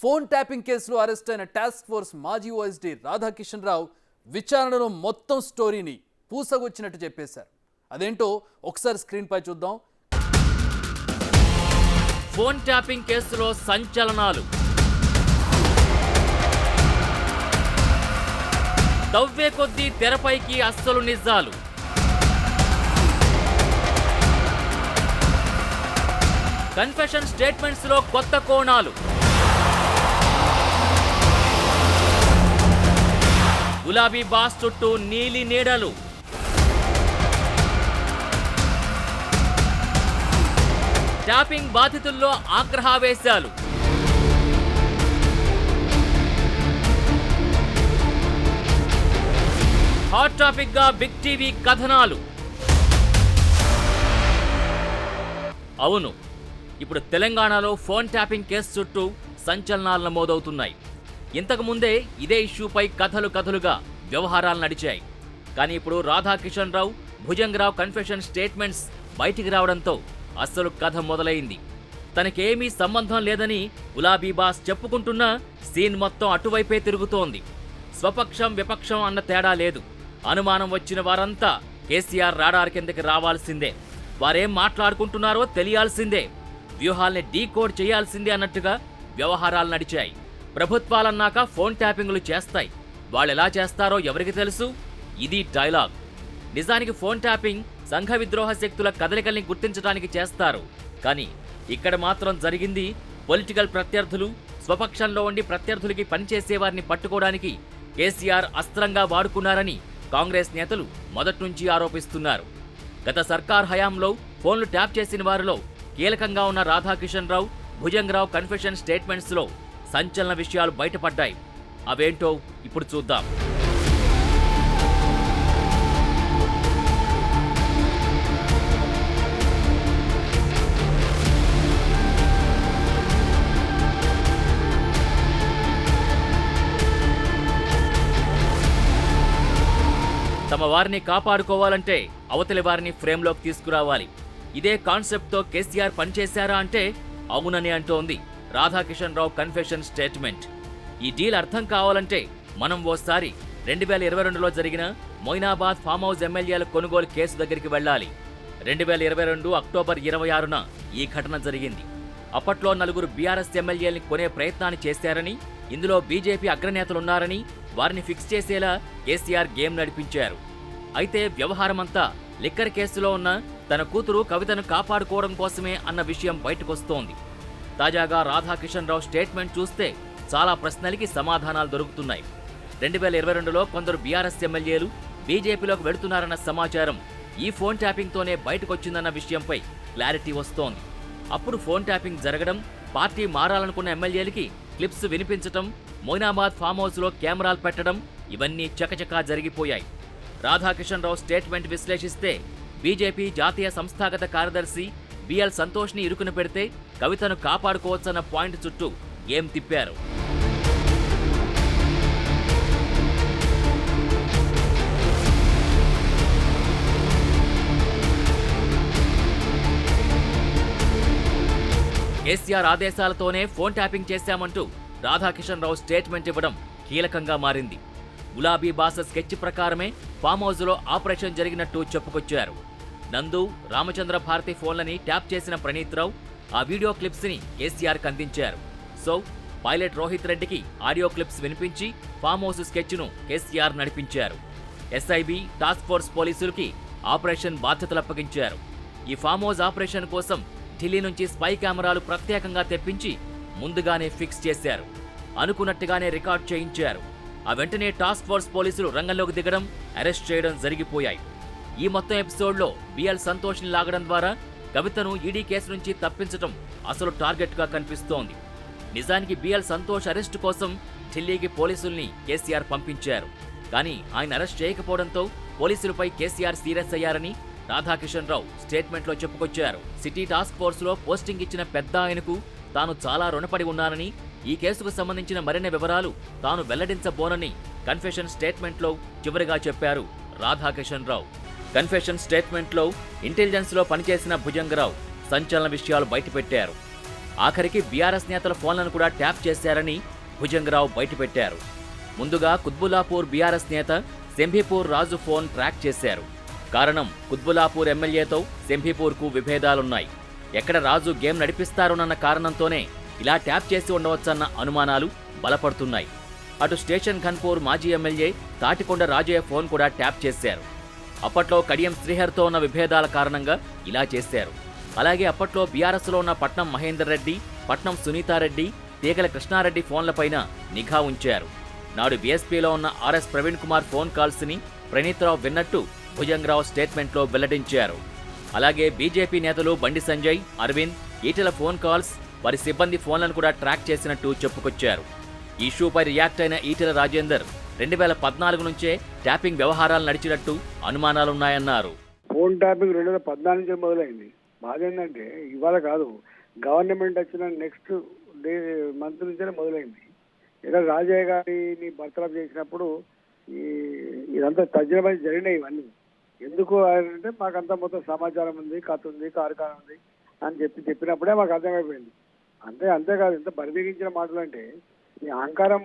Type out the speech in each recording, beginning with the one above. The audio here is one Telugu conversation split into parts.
ఫోన్ ట్యాపింగ్ కేసులో అరెస్ట్ అయిన టాస్క్ ఫోర్స్ మాజీ ఓఎస్డీ రాధాకిషన్ రావు విచారణలో మొత్తం స్టోరీని పూసగొచ్చినట్టు చెప్పేశారు. అదేంటో ఒకసారి స్క్రీన్ పై చూద్దాం. ఫోన్ ట్యాపింగ్ కేసులో సంచలనాలు, తవ్వే కొద్దీ తెరపైకి అస్సలు నిజాలు, కన్ఫెషన్ స్టేట్మెంట్స్ లో కొత్త కోణాలు, గులాబీ బాస్ చుట్టూ నీలి నీడలు, ట్యాపింగ్ బాధితుల్లో ఆగ్రహావేశాలు, హాట్ టాపిక్ గా బిగ్ టీవీ కథనాలు. అవును, ఇప్పుడు తెలంగాణలో ఫోన్ ట్యాపింగ్ కేసు చుట్టూ సంచలనాలు నమోదవుతున్నాయి. ఇంతకుముందే ఇదే ఇష్యూపై కథలుగా వ్యవహారాలు నడిచాయి. కానీ ఇప్పుడు రాధాకిషన్ రావు, భుజంగరావు కన్ఫెషన్ స్టేట్మెంట్స్ బయటికి రావడంతో అస్సలు కథ మొదలైంది. తనకేమీ సంబంధం లేదని గులాబీ బాస్ చెప్పుకుంటున్నా సీన్ మొత్తం అటువైపే తిరుగుతోంది. స్వపక్షం విపక్షం అన్న తేడా లేదు. అనుమానం వచ్చిన వారంతా కేసీఆర్ రాడార్ కిందకి రావాల్సిందే. వారేం మాట్లాడుకుంటున్నారో తెలియాల్సిందే. వ్యూహాల్ని డీకోడ్ చేయాల్సిందే అన్నట్టుగా వ్యవహారాలు నడిచాయి. ప్రభుత్వాలన్నాక ఫోన్ ట్యాపింగ్లు చేస్తాయి. వాళ్ళెలా చేస్తారో ఎవరికి తెలుసు? ఇది డైలాగ్. నిజానికి ఫోన్ ట్యాపింగ్ సంఘ విద్రోహ శక్తుల కదలికల్ని గుర్తించడానికి చేస్తారు. కానీ ఇక్కడ మాత్రం జరిగింది పొలిటికల్ ప్రత్యర్థులు స్వపక్షంలో ఉండి ప్రత్యర్థులకి పనిచేసేవారిని పట్టుకోవడానికి కేసీఆర్ అస్త్రంగా వాడుకున్నారని కాంగ్రెస్ నేతలు మొదట్నుంచి ఆరోపిస్తున్నారు. గత సర్కార్ హయాంలో ఫోన్లు ట్యాప్ చేసిన వారిలో కీలకంగా ఉన్న రాధాకిషన్ రావు, భుజంగరావు కన్ఫెషన్ స్టేట్మెంట్స్లో సంచలన విషయాలు బయటపడ్డాయి. అవేంటో ఇప్పుడు చూద్దాం. తమ వారిని కాపాడుకోవాలంటే అవతలి వారిని ఫ్రేమ్లోకి తీసుకురావాలి. ఇదే కాన్సెప్ట్తో కేసీఆర్ పనిచేశారా అంటే అవునని అంటోంది రాధాకిషన్ రావు కన్ఫెషన్ స్టేట్మెంట్. ఈ డీల్ అర్థం కావాలంటే మనం ఓసారి 2022లో జరిగిన మొయినాబాద్ ఫామ్ హౌస్ ఎమ్మెల్యేల కొనుగోలు కేసు దగ్గరికి వెళ్ళాలి. 2022 అక్టోబర్ 26న ఈ ఘటన జరిగింది. అప్పట్లో 4 బీఆర్ఎస్ ఎమ్మెల్యేల్ని కొనే ప్రయత్నాన్ని చేశారని, ఇందులో బీజేపీ అగ్రనేతలున్నారని వారిని ఫిక్స్ చేసేలా కేసీఆర్ గేమ్ నడిపించారు. అయితే వ్యవహారమంతా లిక్కర్ కేసులో ఉన్న తన కూతురు కవితను కాపాడుకోవడం కోసమే అన్న విషయం బయటకొస్తోంది. తాజాగా రాధాకిషన్ రావు స్టేట్మెంట్ చూస్తే చాలా ప్రశ్నలకి సమాధానాలు దొరుకుతున్నాయి. 2022లో కొందరు బీఆర్ఎస్ ఎమ్మెల్యేలు బీజేపీలోకి వెళుతున్నారన్న సమాచారం ఈ ఫోన్ ట్యాపింగ్తోనే బయటకొచ్చిందన్న విషయంపై క్లారిటీ వస్తోంది. అప్పుడు ఫోన్ ట్యాపింగ్ జరగడం, పార్టీ మారాలనుకున్న ఎమ్మెల్యేలకి క్లిప్స్ వినిపించటం, మొయినాబాద్ ఫామ్ హౌస్లో కెమెరాలు పెట్టడం ఇవన్నీ చకచకా జరిగిపోయాయి. రాధాకిషన్ రావు స్టేట్మెంట్ విశ్లేషిస్తే బీజేపీ జాతీయ సంస్థాగత కార్యదర్శి బిఎల్ సంతోష్ని ఇరుకున పెడితే కవితను కాపాడుకోవచ్చన్న పాయింట్ చుట్టూ గేమ్ తిప్పారు. కేసీఆర్ ఆదేశాలతోనే ఫోన్ ట్యాపింగ్ చేశామంటూ రాధాకిషన్ రావు స్టేట్మెంట్ ఇవ్వడం కీలకంగా మారింది. గులాబీ బాస స్కెచ్ ప్రకారమే ఫామ్ హౌస్లో ఆపరేషన్ జరిగినట్టు చెప్పుకొచ్చారు. నందు, రామచంద్ర భారతి ఫోన్లని ట్యాప్ చేసిన ప్రణీత్ రావు ఆ వీడియో క్లిప్స్ని కేసీఆర్కి అందించారు. సో పైలట్ రోహిత్ రెడ్డికి ఆడియో క్లిప్స్ వినిపించి ఫామ్ హౌస్ స్కెచ్ను కేసీఆర్ నడిపించారు. ఎస్ఐబి, టాస్క్ ఫోర్స్ పోలీసులకి ఆపరేషన్ బాధ్యతలు అప్పగించారు. ఈ ఫామ్ హౌస్ ఆపరేషన్ కోసం ఢిల్లీ నుంచి స్పై కెమెరాలు ప్రత్యేకంగా తెప్పించి ముందుగానే ఫిక్స్ చేశారు. అనుకున్నట్టుగానే రికార్డ్ చేయించారు. ఆ వెంటనే టాస్క్ ఫోర్స్ పోలీసులు రంగంలోకి దిగడం, అరెస్ట్ చేయడం జరిగిపోయాయి. ఈ మొత్తం ఎపిసోడ్లో బిఎల్ సంతోష్ని లాగడం ద్వారా కవితను ఈడీ కేసు నుంచి తప్పించడం అసలు టార్గెట్గా కనిపిస్తోంది. నిజానికి బిఎల్ సంతోష్ అరెస్టు కోసం ఢిల్లీకి పోలీసుల్ని కేసీఆర్ పంపించారు. కానీ ఆయన అరెస్ట్ చేయకపోవడంతో పోలీసులపై కేసీఆర్ సీరియస్ అయ్యారని రాధాకిషన్ రావు స్టేట్మెంట్లో చెప్పుకొచ్చారు. సిటీ టాస్క్ ఫోర్స్లో పోస్టింగ్ ఇచ్చిన పెద్ద ఆయనకు తాను చాలా రుణపడి ఉన్నానని, ఈ కేసుకు సంబంధించిన మరిన్ని వివరాలు తాను వెల్లడించబోనని కన్ఫెషన్ స్టేట్మెంట్లో చివరిగా చెప్పారు రాధాకిషన్ రావు. కన్ఫెషన్ స్టేట్మెంట్లో ఇంటెలిజెన్స్లో పనిచేసిన భుజంగరావు సంచలన విషయాలు బయటపెట్టారు. ఆఖరికి బీఆర్ఎస్ నేతల ఫోన్లను కూడా ట్యాప్ చేశారని భుజంగరావు బయటపెట్టారు. ముందుగా కుత్బుల్లాపూర్ బీఆర్ఎస్ నేత శంభీపూర్ రాజు ఫోన్ ట్రాక్ చేశారు. కారణం, కుత్బుల్లాపూర్ ఎమ్మెల్యేతో శంభీపూర్కు విభేదాలున్నాయి. ఎక్కడ రాజు గేమ్ నడిపిస్తారోనన్న కారణంతోనే ఇలా ట్యాప్ చేసి ఉండవచ్చన్న అనుమానాలు బలపడుతున్నాయి. అటు స్టేషన్ ఘన్పూర్ మాజీ ఎమ్మెల్యే తాటికొండ రాజయ్య ఫోన్ కూడా ట్యాప్ చేశారు. అప్పట్లో కడియం శ్రీహర్తో ఉన్న విభేదాల కారణంగా ఇలా చేశారు. అలాగే అప్పట్లో బీఆర్ఎస్లో ఉన్న పట్నం మహేందర్ రెడ్డి, పట్నం సునీతారెడ్డి, తీగల కృష్ణారెడ్డి ఫోన్లపైన నిఘా ఉంచారు. నాడు బీఎస్పీలో ఉన్న ఆర్ఎస్ ప్రవీణ్ కుమార్ ఫోన్ కాల్స్ని ప్రణీత్రావు విన్నట్టు భుజంగరావు స్టేట్మెంట్లో వెల్లడించారు. అలాగే బీజేపీ నేతలు బండి సంజయ్, అరవింద్, ఈటెల ఫోన్ కాల్స్, వారి సిబ్బంది ఫోన్లను కూడా ట్రాక్ చేసినట్టు చెప్పుకొచ్చారు. ఈ ఇష్యూపై రియాక్ట్ అయిన ఈటెల రాజేందర్ 2014 నుంచే ట్యాపింగ్ వ్యవహారాలు నడిచినట్టు అనుమానాలున్నాయన్నారు. ఫోన్ ట్యాపింగ్ 2014 నుంచే మొదలైంది. బాధ ఏంటంటే ఇవాళ కాదు, గవర్నమెంట్ వచ్చిన నెక్స్ట్ మంత్ నుంచే మొదలైంది. ఇక్కడ రాజయ్య గారిని బర్తరఫ్ చేసినప్పుడు ఇదంతా తజ్జనమై జరిగినాయి ఇవన్నీ. ఎందుకు అంటే మాకంతా మొత్తం సమాచారం ఉంది, కథ ఉంది, కార్యక్రమం ఉంది అని చెప్పినప్పుడే మాకు అర్థమైపోయింది. అంతేకాదు, ఇంత బరిబిగించిన మాటలు అంటే ఈ అహంకారం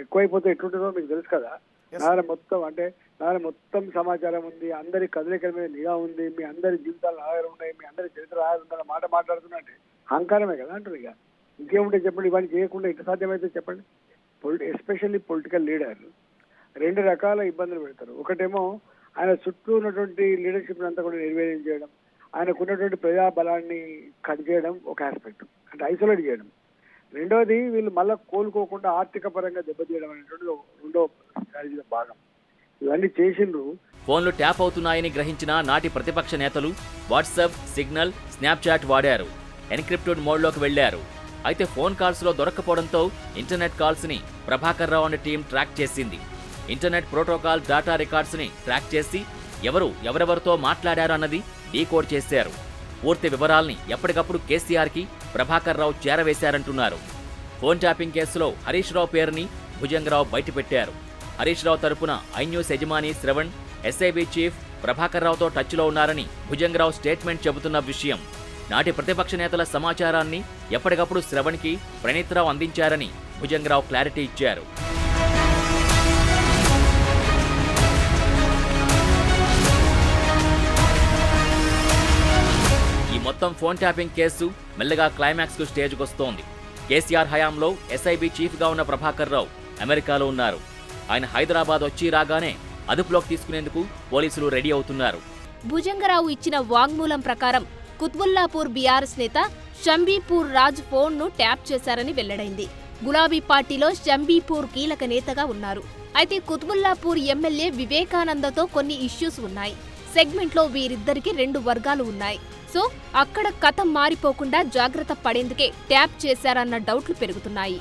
ఎక్కువైపోతే ఎట్లుంటుందో మీకు తెలుసు కదా. నాన్న మొత్తం సమాచారం ఉంది, అందరి కదలికల మీద నిఘా ఉంది, మీ అందరి జీవితాలు ఆధారం ఉన్నాయి, మీ అందరి చరిత్ర ఆధారం ఉందన్న మాట మాట్లాడుతున్నట్టే అహంకారమే కదా అంటారు. ఇక ఇంకేముంటే చెప్పండి, ఇవన్నీ చేయకుండా ఎంత సాధ్యమైతే చెప్పండి. ఎస్పెషల్లీ పొలిటికల్ లీడర్ 2 రకాల ఇబ్బందులు పెడతారు. ఒకటేమో ఆయన చుట్టూ ఉన్నటువంటి లీడర్షిప్ అంతా కూడా నిర్వీర్యం చేయడం, ఆయనకు ఉన్నటువంటి ప్రజా బలాన్ని కట్ చేయడం ఒక ఆస్పెక్ట్, అంటే ఐసోలేట్ చేయడం. రెండోది వీళ్ళు మళ్ళీ కోలుకోకుండా ఆర్థిక పరంగా దెబ్బతీయడం అనేటువంటి రెండో స్ట్రాటజీలో భాగం. ఇవన్నీ చేసిండ్రు. ఫోన్లు ట్యాప్ అవుతున్నాయని గ్రహించిన నాటి ప్రతిపక్ష నేతలు వాట్సాప్, సిగ్నల్, స్నాప్చాట్ వాడారు. ఎన్క్రిప్టెడ్ మోడ్లోకి వెళ్లారు. అయితే ఫోన్ కాల్స్లో దొరక్కపోవడంతో ఇంటర్నెట్ కాల్స్ని ప్రభాకర్ రావు అనే టీం ట్రాక్ చేసింది. ఇంటర్నెట్ ప్రోటోకాల్ డేటా రికార్డ్స్ని ట్రాక్ చేసి ఎవరెవరితో మాట్లాడారు అన్నది డీకోడ్ చేశారు. పూర్తి వివరాల్ని ఎప్పటికప్పుడు కేసీఆర్కి ప్రభాకర్ రావు చేరవేశారంటున్నారు. ఫోన్ ట్యాపింగ్ కేసులో హరీష్ రావు పేరుని భుజంగరావు బయటపెట్టారు. హరీష్ రావు తరపున ఐన్యూస్ యజమాని శ్రవణ్, ఎస్ఐబి చీఫ్ ప్రభాకర్ రావుతో టచ్లో ఉన్నారని భుజంగరావు స్టేట్మెంట్ చెబుతున్న విషయం. నాటి ప్రతిపక్ష నేతల సమాచారాన్ని ఎప్పటికప్పుడు శ్రవణ్కి ప్రణీత్రావు అందించారని భుజంగరావు క్లారిటీ ఇచ్చారు. ఈ మొత్తం ఫోన్ ట్యాపింగ్ కేసు మెల్లగా క్లైమాక్స్కు స్టేజ్కొస్తోంది. కేసీఆర్ హయాంలో ఎస్ఐబి చీఫ్గా ఉన్న ప్రభాకర్ రావు అమెరికాలో ఉన్నారు. ఆయన హైదరాబాద్ వచ్చి రాగానే అదుపులోకి తీసుకునేందుకు పోలీసులు రెడీ అవుతున్నారు. భుజంగరావు ఇచ్చిన వాంగ్మూలం ప్రకారం కుత్బుల్లాపూర్ బీఆర్ఎస్ నేత షంబీపూర్ రాజ్ ఫోన్ను ట్యాప్ చేశారని వెల్లడైంది. గులాబీ పార్టీలో షంబీపూర్ కీలక నేతగా ఉన్నారు. అయితే కుత్బుల్లాపూర్ ఎమ్మెల్యే వివేకానందతో కొన్ని ఇష్యూస్ ఉన్నాయి. సెగ్మెంట్లో వీరిద్దరికి 2 వర్గాలు ఉన్నాయి. సో అక్కడ కథ మారిపోకుండా జాగ్రత్త పడేందుకే ట్యాప్ చేశారన్న డౌట్లు పెరుగుతున్నాయి.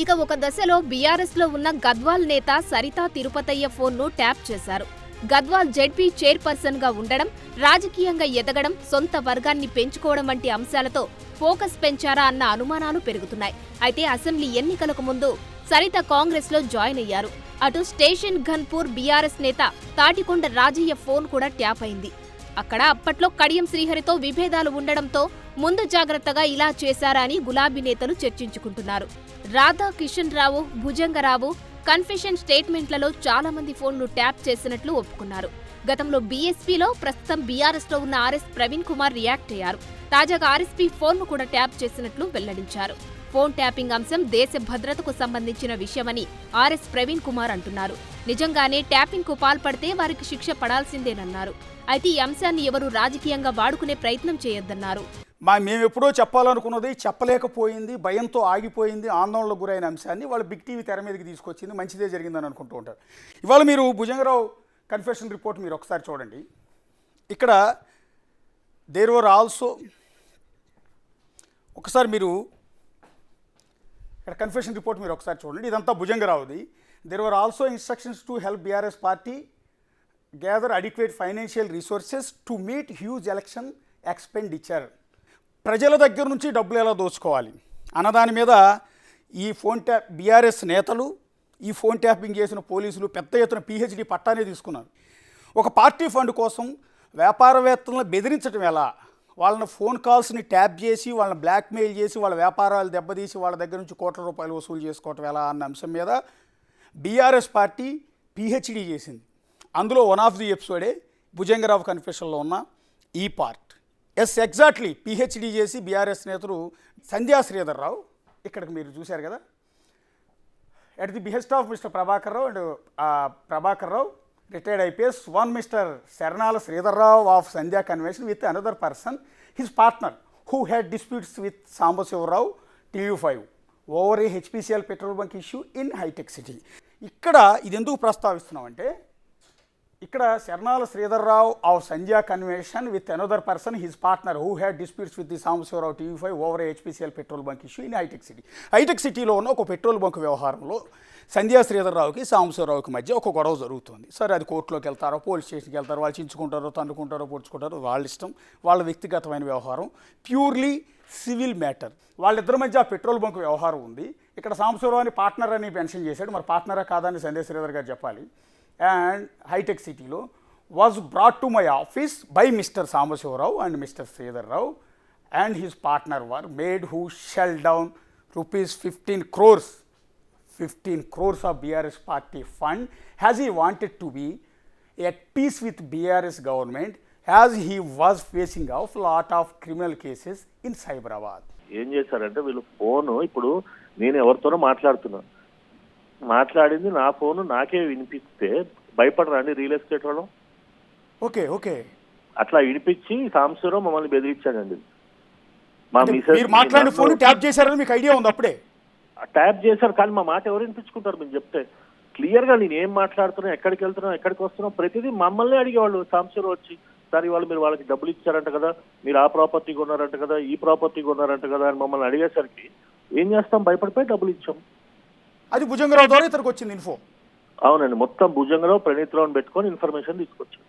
ఇక ఒక దశలో బీఆర్ఎస్లో ఉన్న గద్వాల్ నేత సరితా తిరుపతయ్య ఫోన్ను ట్యాప్ చేశారు. గద్వాల్ జెడ్పీ చైర్పర్సన్గా ఉండడం, రాజకీయంగా ఎదగడం, సొంత వర్గాన్ని పెంచుకోవడం వంటి అంశాలతో ఫోకస్ పెంచారా అన్న అనుమానాలు పెరుగుతున్నాయి. అయితే అసెంబ్లీ ఎన్నికలకు ముందు సరిత కాంగ్రెస్లో జాయిన్ అయ్యారు. అటు స్టేషన్ ఘన్పూర్ బీఆర్ఎస్ నేత తాటికొండ రాజయ్య ఫోన్ కూడా ట్యాప్ అయింది. అక్కడ అప్పట్లో కడియం శ్రీహరితో విభేదాలు ఉండడంతో ముందు జాగ్రత్తగా ఇలా చేశారా అని గులాబీ నేతలు చర్చించుకుంటున్నారు. రాధా కిషన్ రావు, భుజంగరావు కన్ఫెషన్ స్టేట్మెంట్లలో చాలా మంది ఫోన్లు ట్యాప్ చేసినట్లు ఒప్పుకున్నారు. గతంలో బీఎస్పీలో, ప్రస్తుతం బీఆర్ఎస్లో ఉన్న ఆర్ఎస్ ప్రవీణ్ కుమార్ రియాక్ట్ అయ్యారు. తాజాగా ఆర్ఎస్పీ ఫోన్ను కూడా ట్యాప్ చేసినట్లు వెల్లడించారు. ఫోన్ ట్యాపింగ్ అంశం దేశ భద్రతకు సంబంధించిన విషయమని ఆర్ఎస్ ప్రవీణ్ కుమార్ అంటున్నారు. నిజంగానే ట్యాపింగ్కు పాల్పడితే వారికి శిక్ష పడాల్సిందేనన్నారు. అయితే ఈ అంశాన్ని ఎవరూ రాజకీయంగా వాడుకునే ప్రయత్నం చేయొద్దన్నారు. మేము ఎప్పుడో చెప్పాలనుకున్నది చెప్పలేకపోయింది, భయంతో ఆగిపోయింది, ఆందోళనకు గురైన అంశాన్ని వాళ్ళు బిగ్ టీవీ తెర మీదకి తీసుకొచ్చింది, మంచిదే జరిగిందని అనుకుంటూ ఉంటారు. ఇవాళ మీరు భుజంగరావు కన్ఫెషన్ రిపోర్ట్ మీరు ఒకసారి చూడండి. ఇక్కడ దేర్ వర్ ఆల్సో ఒకసారి మీరు ఇక్కడ కన్ఫెషన్ రిపోర్ట్ మీరు ఒకసారి చూడండి. ఇదంతా భుజంగరావుది. There were also instructions to help BRS party gather adequate financial resources to meet huge election expenditure. ప్రజల దగ్గర నుంచి డబ్బులు ఎలా దోచుకోవాలి అన్నదాని మీద ఈ ఫోన్ ట్యాప్ బీఆర్ఎస్ నేతలు, ఈ ఫోన్ ట్యాపింగ్ చేసిన పోలీసులు పెద్ద ఎత్తున PhD పట్టానే తీసుకున్నారు. ఒక పార్టీ ఫండ్ కోసం వ్యాపారవేత్తలను బెదిరించడం ఎలా, వాళ్ళని ఫోన్ కాల్స్ని ట్యాప్ చేసి వాళ్ళని బ్లాక్మెయిల్ చేసి వాళ్ళ వ్యాపారాలు దెబ్బతీసి వాళ్ళ దగ్గర నుంచి కోట్ల రూపాయలు వసూలు చేసుకోవటం ఎలా అన్న అంశం మీద బీఆర్ఎస్ పార్టీ పిహెచ్డి చేసింది. అందులో వన్ ఆఫ్ ది ఎపిసోడే భుజంగరావు కన్ఫెషన్లో ఉన్న ఈ పార్ట్. ఎగ్జాక్ట్లీ పిహెచ్డి చేసి బీఆర్ఎస్ నేతలు సంధ్యా శ్రీధర్ రావు, ఇక్కడికి మీరు చూశారు కదా, at the behest of mister Prabhakar Rao and Prabhakar Rao retired IPS, one Mr. Sarnala Sridhar Rao of Sandhya Convention with another person, his partner, who had disputes with Samba Shiva Rao, TU5, over a HPCL petrol bunk issue in High-Tech City. ఇక్కడ ఇది ఎందుకు ప్రస్తావిస్తున్నామంటే, ఇక్కడ Sharnala Sridhar Rao of Sandhya convention with another person his partner who had disputes with the Sambasivarao TU5 over HPCL petrol bunk issue in hitech city. Hitech సిటీలో ఉన్న ఒక పెట్రోల్ బంక్ వ్యవహారంలో సంధ్యా శ్రీధర్ రావుకి సాంబశివరావుకి మధ్య ఒక గొడవ జరుగుతుంది. సరే, అది కోర్టులోకి వెళ్తారో పోలీస్ స్టేషన్కి వెళ్తారో, వాళ్ళు చించుకుంటారో తన్నుకుంటారో పొడుచుకుంటారో వాళ్ళ ఇష్టం, వాళ్ళ వ్యక్తిగతమైన వ్యవహారం, ప్యూర్లీ సివిల్ మ్యాటర్. వాళ్ళిద్దరి మధ్య ఆ పెట్రోల్ బంక్ వ్యవహారం ఉంది. ఇక్కడ సాంబశివరావుని పార్ట్నర్ అని మెన్షన్ చేశాడు, మరి పార్ట్నరా కాదని సంధ్యా శ్రీధర్ గారు చెప్పాలి. అండ్ హైటెక్ సిటీలో was brought to my office by mister Sambasivarao and mister Sridhar Rao and his partner were made who shell down rupees 15 crores of BRS party fund as he wanted to be at peace with BRS government as he was facing off lot of criminal cases in Cyberabad. ఏం చేశారంటే వీళ్ళు ఫోను, ఇప్పుడు నేను ఎవరితోనో మాట్లాడింది నా ఫోను నాకే వినిపిస్తే భయపడరండి రియల్ ఎస్టేట్ వాళ్ళు? ఓకే అట్లా వినిపించి సాంబశివరావు మమ్మల్ని బెదిరించాడండి. మా మిసెస్ మీరు మాట్లాడిన ఫోన్ ట్యాప్ చేశారని మీకు ఐడియా ఉంది అప్పుడే? ట్యాప్ చేశారు, కానీ మా మాట ఎవరు వినిపించుకుంటారు? మీరు చెప్తే క్లియర్గా నేను ఏం మాట్లాడుతున్నా, ఎక్కడికి వెళ్తున్నా, ఎక్కడికి వస్తున్నా, ప్రతిదీ మమ్మల్ని అడిగేవాళ్ళు. సాంబశివరావు వచ్చి, సార్ ఇవాళ మీరు వాళ్ళకి డబ్బులు ఇచ్చారంట కదా, మీరు ఆ ప్రాపర్టీ కొన్నారంట కదా, ఈ ప్రాపర్టీ కొన్నారంట కదా అని మమ్మల్ని అడిగేసరికి ఏం చేస్తాం, భయపడిపోయి డబ్బులు ఇచ్చాం. అది భుజంగరావు ద్వారా ఇతనికి వచ్చింది ఇన్ఫో. అవునండి, మొత్తం భుజంగరావు ప్రణీత్ రావుని పెట్టుకొని ఇన్ఫర్మేషన్ తీసుకొచ్చాం.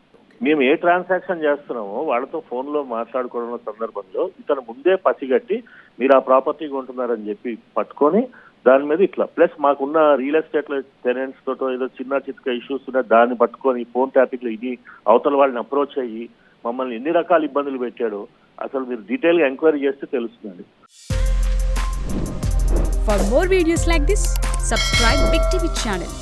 మేము ఏ ట్రాన్సాక్షన్ చేస్తున్నామో వాళ్ళతో ఫోన్లో మాట్లాడుకోవడం సందర్భంలో ఇతను ముందే పసిగట్టి మీరు ఆ ప్రాపర్టీ కొంటున్నారని చెప్పి పట్టుకొని దాని మీద ఇట్లా, ప్లస్ మాకున్న రియల్ ఎస్టేట్లో టెనెంట్స్ తోటో ఏదో చిన్న చిత్క ఇష్యూస్ ఉన్నాయి, దాన్ని పట్టుకొని ఫోన్ ట్యాపింగ్లో ఇది అవతల వాళ్ళని అప్రోచ్ అయ్యి మమ్మల్ని ఎన్ని రకాల ఇబ్బందులు పెట్టాడో అసలు మీరు డీటెయిల్గా ఎంక్వైరీ చేస్తే తెలుస్తుందండి. For more videos like this, subscribe Big TV channel.